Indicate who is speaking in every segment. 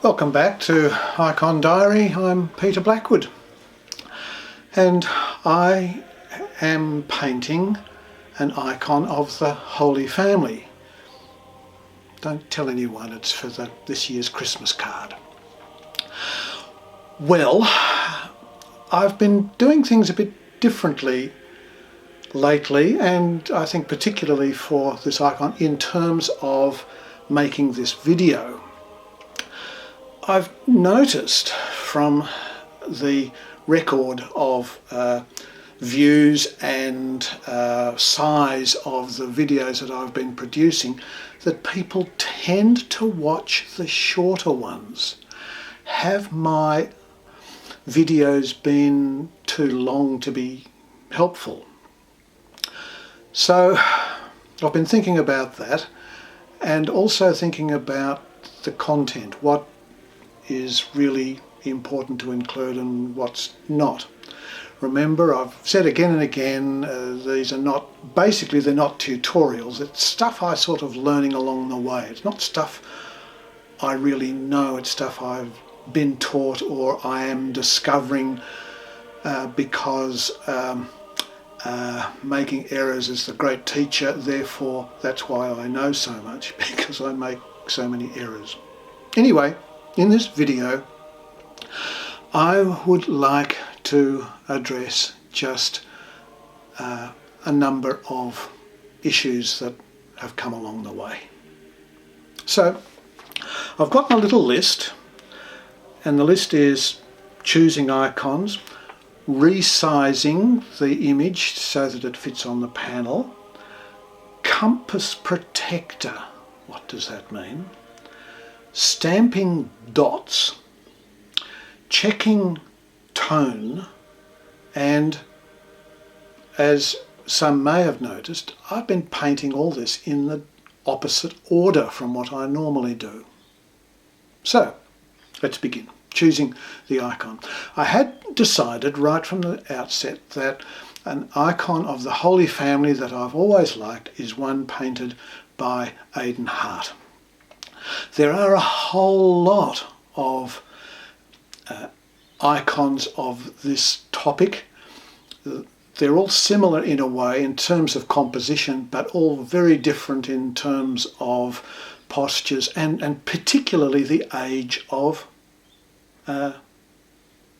Speaker 1: Welcome back to Icon Diary. I'm Peter Blackwood, and I am painting an icon of the Holy Family. Don't tell anyone, it's for this year's Christmas card. Well, I've been doing things a bit differently lately, and I think particularly for this icon in terms of making this video. I've noticed from the record of views and size of the videos that I've been producing that people tend to watch the shorter ones. Have my videos been too long to be helpful? So I've been thinking about that, and also thinking about the content, what is really important to include and what's not. Remember, I've said again and again, these are not, basically they're not tutorials, it's stuff I sort of learning along the way. It's not stuff I really know, it's stuff I've been taught or I am discovering because making errors is the great teacher, therefore that's why I know so much, because I make so many errors. Anyway, in this video, I would like to address just a number of issues that have come along the way. So, I've got my little list, and the list is choosing icons, resizing the image so that it fits on the panel, compass protector, what does that mean? Stamping dots, checking tone, and as some may have noticed, I've been painting all this in the opposite order from what I normally do. So, let's begin. Choosing the icon. I had decided right from the outset that an icon of the Holy Family that I've always liked is one painted by Aidan Hart. There are a whole lot of icons of this topic. They're all similar in a way in terms of composition, but all very different in terms of postures and particularly the age of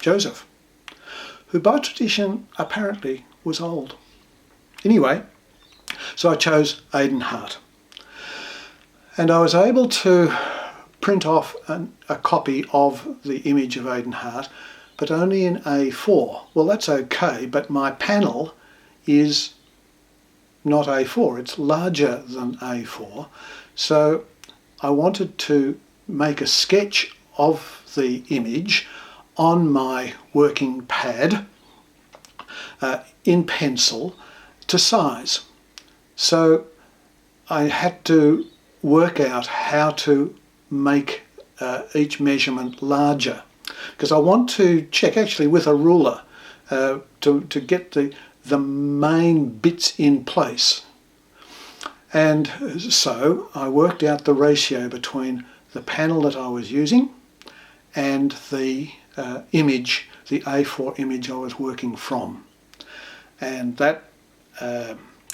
Speaker 1: Joseph, who by tradition apparently was old. Anyway, so I chose Aidan Hart. And I was able to print off a copy of the image of Aidan Hart, but only in A4. Well, that's okay, but my panel is not A4, it's larger than A4. So I wanted to make a sketch of the image on my working pad in pencil to size. So I had to work out how to make each measurement larger, because I want to check actually with a ruler to get the main bits in place. And so I worked out the ratio between the panel that I was using and the image, the A4 image I was working from. And that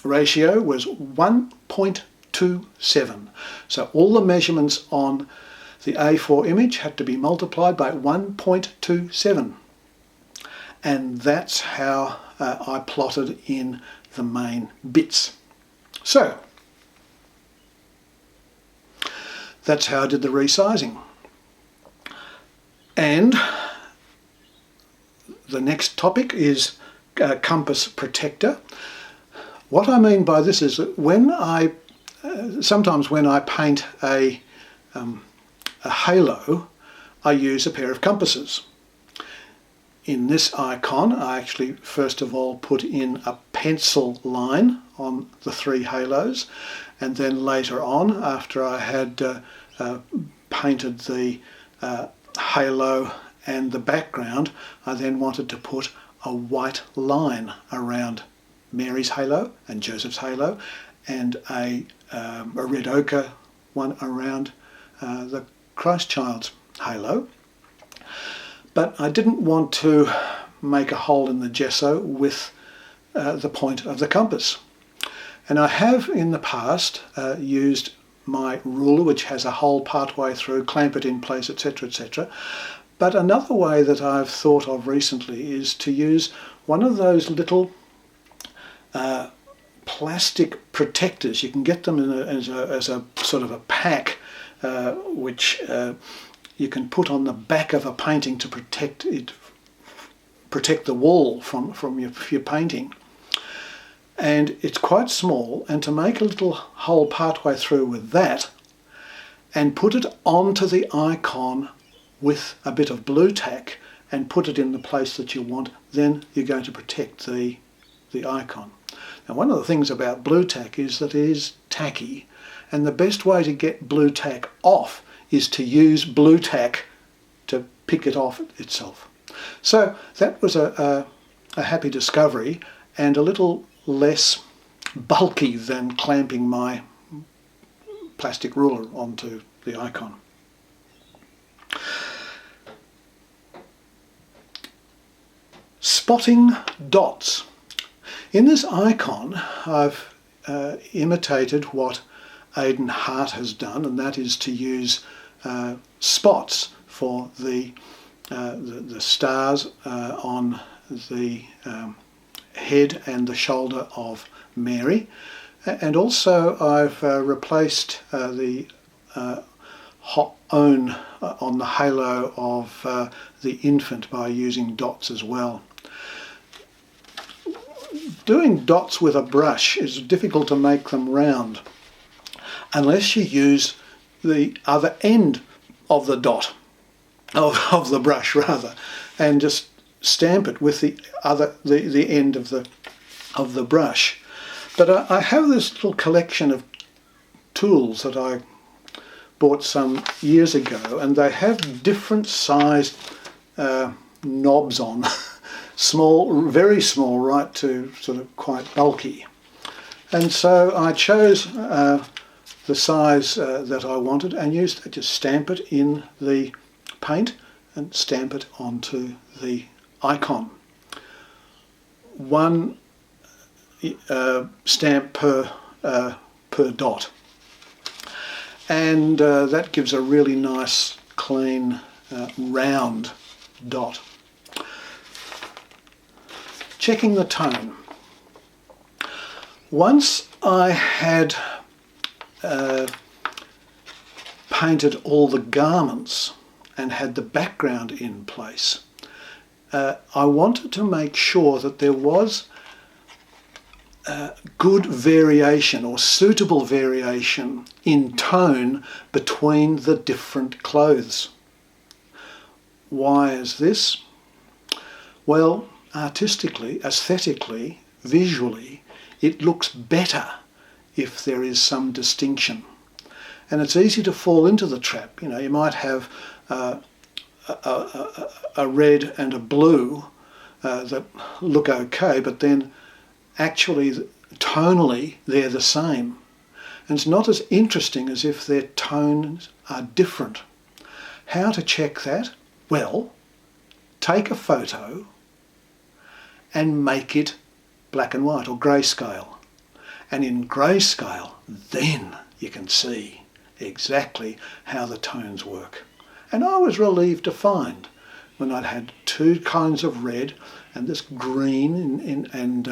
Speaker 1: ratio was 1.27. So all the measurements on the A4 image had to be multiplied by 1.27. And that's how I plotted in the main bits. So that's how I did the resizing. And the next topic is compass protector. What I mean by this is that sometimes when I paint a halo, I use a pair of compasses. In this icon, I actually first of all put in a pencil line on the three halos, and then later on, after I had painted the halo and the background, I then wanted to put a white line around Mary's halo and Joseph's halo, and a red ochre one around the Christ child's halo. But I didn't want to make a hole in the gesso with the point of the compass. And I have in the past used my ruler, which has a hole part way through, clamp it in place, etc., etc. But another way that I've thought of recently is to use one of those little plastic protectors. You can get them as a sort of a pack, which you can put on the back of a painting to protect the wall from your painting. And it's quite small, and to make a little hole partway through with that and put it onto the icon with a bit of blue tack and put it in the place that you want, then you're going to protect the icon. Now, one of the things about blue tack is that it is tacky, and the best way to get blue tack off is to use blue tack to pick it off itself. So that was a happy discovery, and a little less bulky than clamping my plastic ruler onto the icon. Spotting dots. In this icon, I've imitated what Aidan Hart has done, and that is to use spots for the stars on the head and the shoulder of Mary, and also I've replaced the own on the halo of the infant by using dots as well. Doing dots with a brush is difficult to make them round unless you use the other end of the dot, of the brush rather, and just stamp it with the end of the brush. But I have this little collection of tools that I bought some years ago, and they have different sized knobs on, small, very small, right to sort of quite bulky. And so I chose the size that I wanted and used to stamp it in the paint and stamp it onto the icon. One stamp per dot, and that gives a really nice clean round dot. Checking the tone. Once I had painted all the garments and had the background in place, I wanted to make sure that there was good variation or suitable variation in tone between the different clothes. Why is this? Well, artistically, aesthetically, visually, it looks better if there is some distinction. And it's easy to fall into the trap. You know, you might have a red and a blue that look okay, but then actually tonally they're the same. And it's not as interesting as if their tones are different. How to check that? Well, take a photo and make it black and white or grayscale. And in grayscale, then you can see exactly how the tones work. And I was relieved to find when I'd had two kinds of red and this green and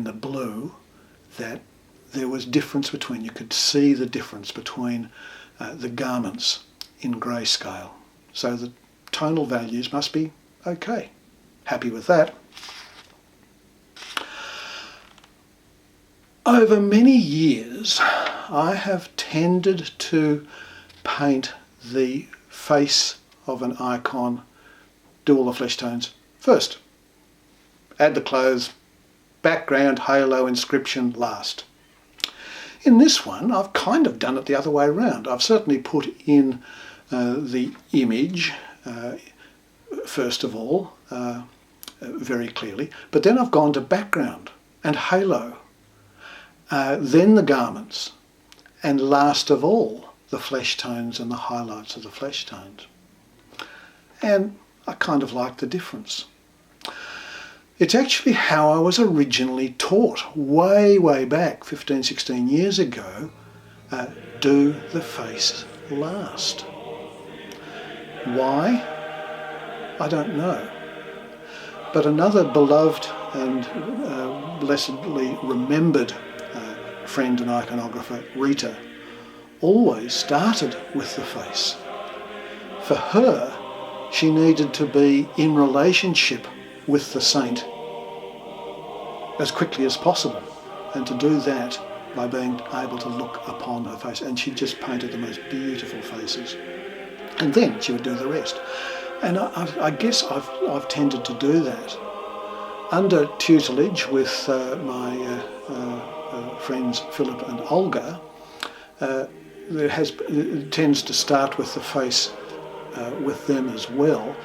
Speaker 1: the blue, that there was difference between. You could see the difference between the garments in grayscale. So the tonal values must be okay. Happy with that. Over many years, I have tended to paint the face of an icon, do all the flesh tones first. Add the clothes, background, halo, inscription last. In this one, I've kind of done it the other way around. I've certainly put in the image, first of all, very clearly, but then I've gone to background and halo, then the garments, and last of all, the flesh tones and the highlights of the flesh tones. And I kind of like the difference. It's actually how I was originally taught way back 15, 16 years ago. Do the face last. Why? I don't know. But another beloved and blessedly remembered friend and iconographer, Rita, always started with the face. For her, she needed to be in relationship with the saint as quickly as possible, and to do that by being able to look upon her face. And she just painted the most beautiful faces, and then she would do the rest. And I guess I've tended to do that under tutelage with my friends Philip and Olga. It tends to start with the face with them as well,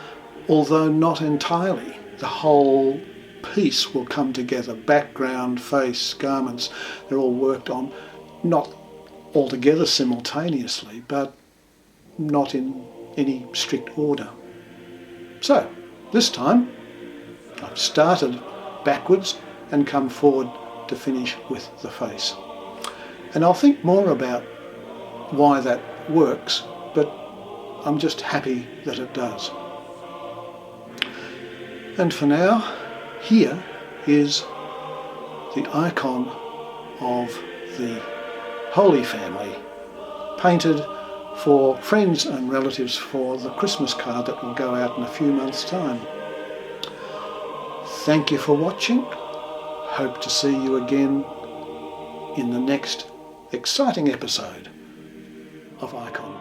Speaker 1: although not entirely. The whole piece will come together. Background, face, garments, they're all worked on, not altogether simultaneously, but not in any strict order. So, this time, I've started backwards and come forward to finish with the face. And I'll think more about why that works, but I'm just happy that it does. And for now, here is the icon of the Holy Family, painted for friends and relatives for the Christmas card that will go out in a few months' time. Thank you for watching. Hope to see you again in the next exciting episode of Icon.